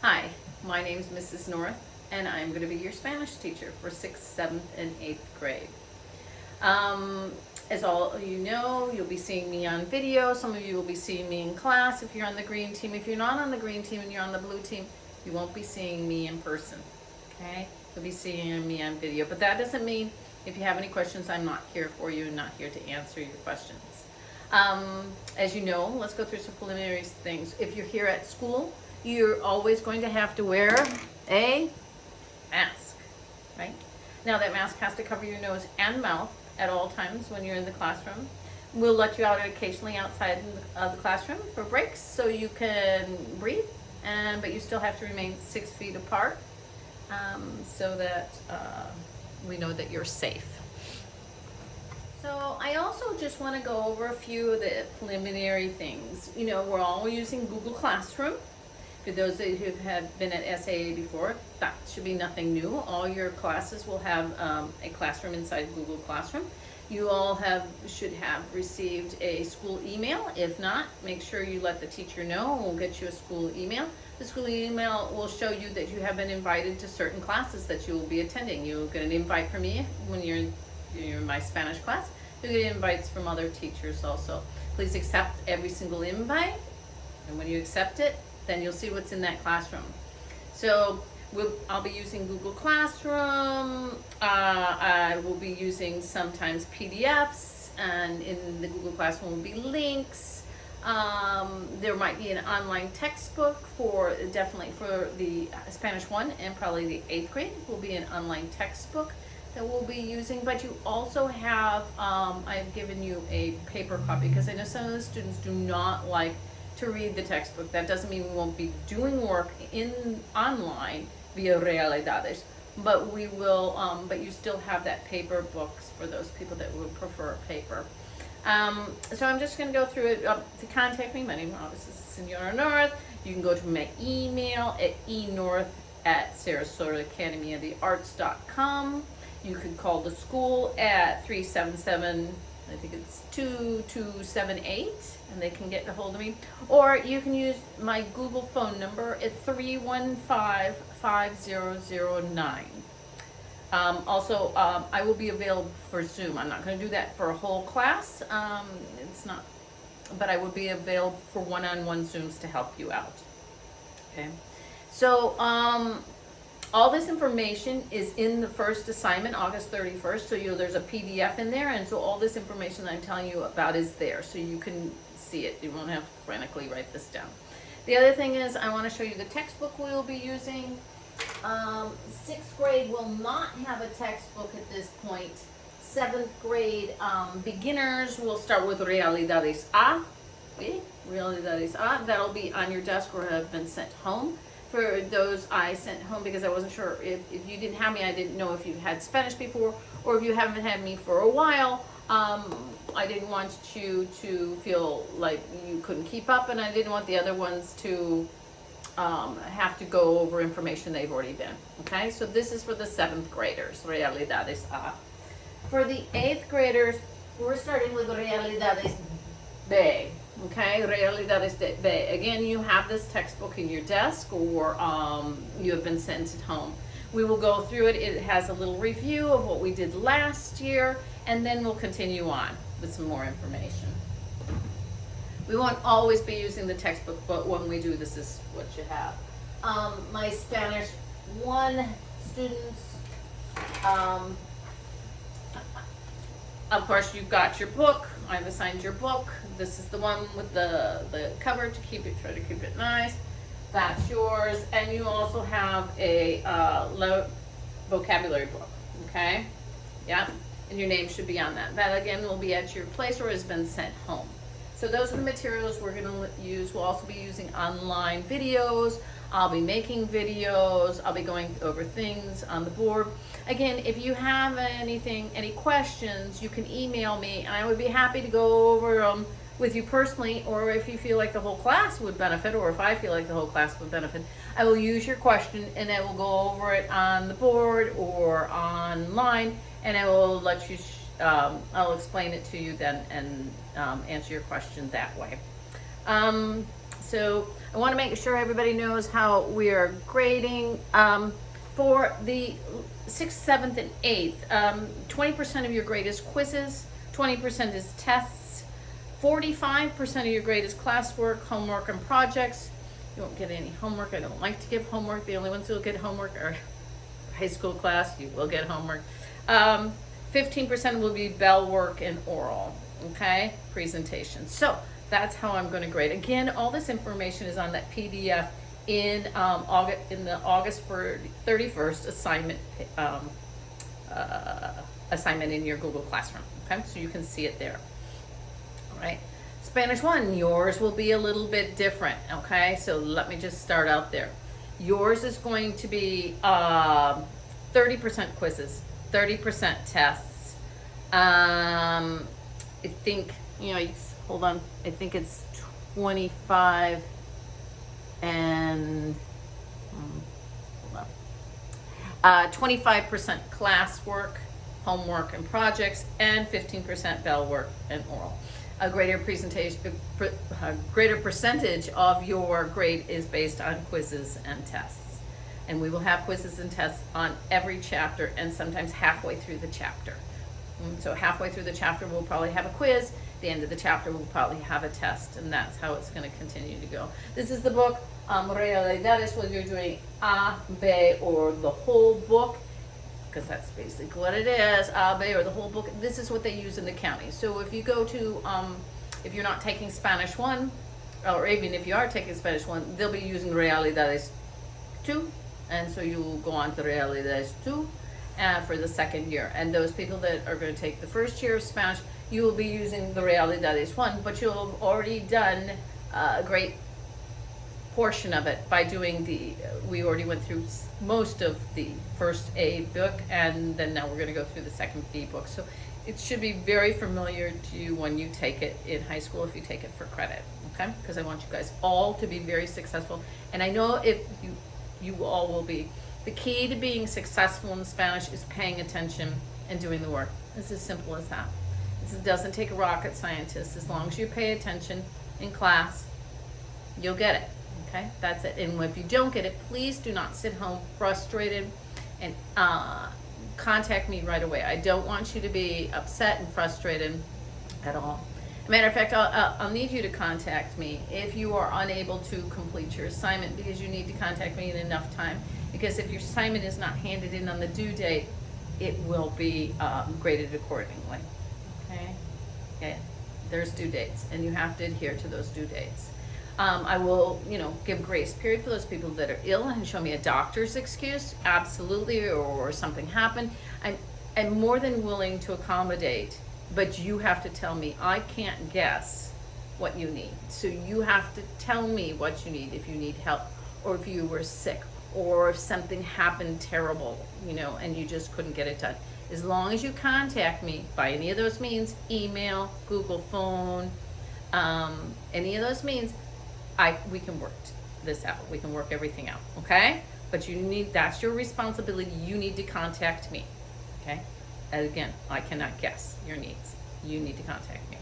Hi, my name is Mrs. North, and I'm going to be your Spanish teacher for 6th, 7th, and 8th grade. As all you know, you'll be seeing me on video. Some of you will be seeing me in class if you're on the green team. If you're not on the green team and you're on the blue team, you won't be seeing me in person, okay? You'll be seeing me on video. But that doesn't mean if you have any questions, I'm not here for you and not here to answer your questions. As you know, let's go through some preliminary things. If you're here at school, you're always going to have to wear a mask, right? Now that mask has to cover your nose and mouth at all times when you're in the classroom. We'll let you out occasionally outside of the classroom for breaks so you can breathe, but you still have to remain 6 feet apart so that we know that you're safe. So I also just want to go over a few of the preliminary things. You know, we're all using Google Classroom. For those of you who have been at SAA before, that should be nothing new. All your classes will have a classroom inside Google Classroom. You all should have received a school email. If not, make sure you let the teacher know and we'll get you a school email. The school email will show you that you have been invited to certain classes that you will be attending. You'll get an invite from me when you're in my Spanish class. You'll get invites from other teachers also. Please accept every single invite, and when you accept it, then you'll see what's in that classroom. So I'll be using Google Classroom. I will be using sometimes PDFs, and in the Google Classroom will be links. There might be an online textbook definitely for the Spanish 1 and probably the 8th grade will be an online textbook that we'll be using, but you also have, I've given you a paper copy because I know some of the students do not like to read the textbook. That doesn't mean we won't be doing work online via Realidades, but we will, but you still have that paper books for those people that would prefer paper. So I'm just going to go through it. To contact me, my name obviously is Senora North. You can go to my email at enorth@Sarasota Academy of the Arts.com. You can call the school at 377, I think it's 2278, and they can get a hold of me. Or you can use my Google phone number at 315-5009. Also, I will be available for Zoom. I'm not going to do that for a whole class. But I will be available for one-on-one Zooms to help you out. Okay. So, all this information is in the first assignment, August 31st. So there's a PDF in there, and so all this information I'm telling you about is there, so you can see it. You won't have to frantically write this down. The other thing is I want to show you the textbook we will be using. 6th grade will not have a textbook at this point. 7th grade beginners will start with Realidades A. Realidades A. That'll be on your desk or have been sent home. For those I sent home because I wasn't sure if you didn't have me, I didn't know if you've had Spanish before or if you haven't had me for a while. I didn't want you to feel like you couldn't keep up, and I didn't want the other ones to have to go over information they've already been. Okay, so this is for the 7th graders, Realidades A. For the 8th graders, we're starting with Realidades B. Okay, Realidades B. Again, you have this textbook in your desk or you have been sent it home. We will go through it. It has a little review of what we did last year, and then we'll continue on with some more information. We won't always be using the textbook, but when we do, this is what you have. My Spanish 1 students, of course, you've got your book. I've assigned your book. This is the one with the cover to try to keep it nice. That's yours. And you also have a vocabulary book, okay? Yeah, and your name should be on that. That, again, will be at your place or has been sent home. So those are the materials we're going to use. We'll also be using online videos. I'll be making videos. I'll be going over things on the board. Again, if you have any questions, you can email me, and I would be happy to go over them with you personally, or if you feel like the whole class would benefit, or if I feel like the whole class would benefit, I will use your question, and I will go over it on the board or online, and I will let you I'll explain it to you then and answer your question that way. So I want to make sure everybody knows how we are grading. For the 6th, 7th, and 8th, 20% of your grade is quizzes, 20% is tests, 45% of your grade is classwork, homework, and projects. You won't get any homework. I don't like to give homework. The only ones who will get homework are high school class. You will get homework. 15% will be bell work and oral, okay? Presentation. So that's how I'm going to grade. Again, all this information is on that PDF in the August 31st assignment in your Google Classroom. Okay, so you can see it there. All right. Spanish 1, yours will be a little bit different. Okay, so let me just start out there. Yours is going to be 30% quizzes, 30% tests. I think, hold on. I think it's 25 and hold on. 25% classwork, homework, and projects, and 15% bell work and oral. A greater percentage of your grade is based on quizzes and tests. And we will have quizzes and tests on every chapter and sometimes halfway through the chapter. So halfway through the chapter, we'll probably have a quiz. The end of the chapter, we'll probably have a test, and that's how it's going to continue to go. This is the book, Realidades, whether you're doing A, B, or the whole book, because that's basically what it is, A, B, or the whole book. This is what they use in the county. So if you go to, if you're not taking Spanish 1, or even if you are taking Spanish 1, they'll be using Realidades 2, and so you will go on to Realidades 2 for the second year. And those people that are going to take the first year of Spanish, you will be using the Realidades 1, but you'll have already done a great portion of it by doing we already went through most of the first A book, and then now we're going to go through the second B book. So it should be very familiar to you when you take it in high school, if you take it for credit, okay? Because I want you guys all to be very successful. And I know if you all will be. The key to being successful in Spanish is paying attention and doing the work. It's as simple as that. It doesn't take a rocket scientist. As long as you pay attention in class, you'll get it. Okay, that's it. And if you don't get it, please do not sit home frustrated and contact me right away. I don't want you to be upset and frustrated at all. As a matter of fact, I'll need you to contact me if you are unable to complete your assignment, because you need to contact me in enough time. Because if your assignment is not handed in on the due date, it will be graded accordingly. Okay? Yeah, there's due dates, and you have to adhere to those due dates. I will, give grace period for those people that are ill and show me a doctor's excuse, absolutely, or something happened. I'm more than willing to accommodate, but you have to tell me. I can't guess what you need. So you have to tell me what you need, if you need help, or if you were sick, or if something happened terrible, and you just couldn't get it done. As long as you contact me by any of those means, email, Google phone, any of those means, we can work this out. We can work everything out, okay? But that's your responsibility. You need to contact me, okay? And again, I cannot guess your needs. You need to contact me.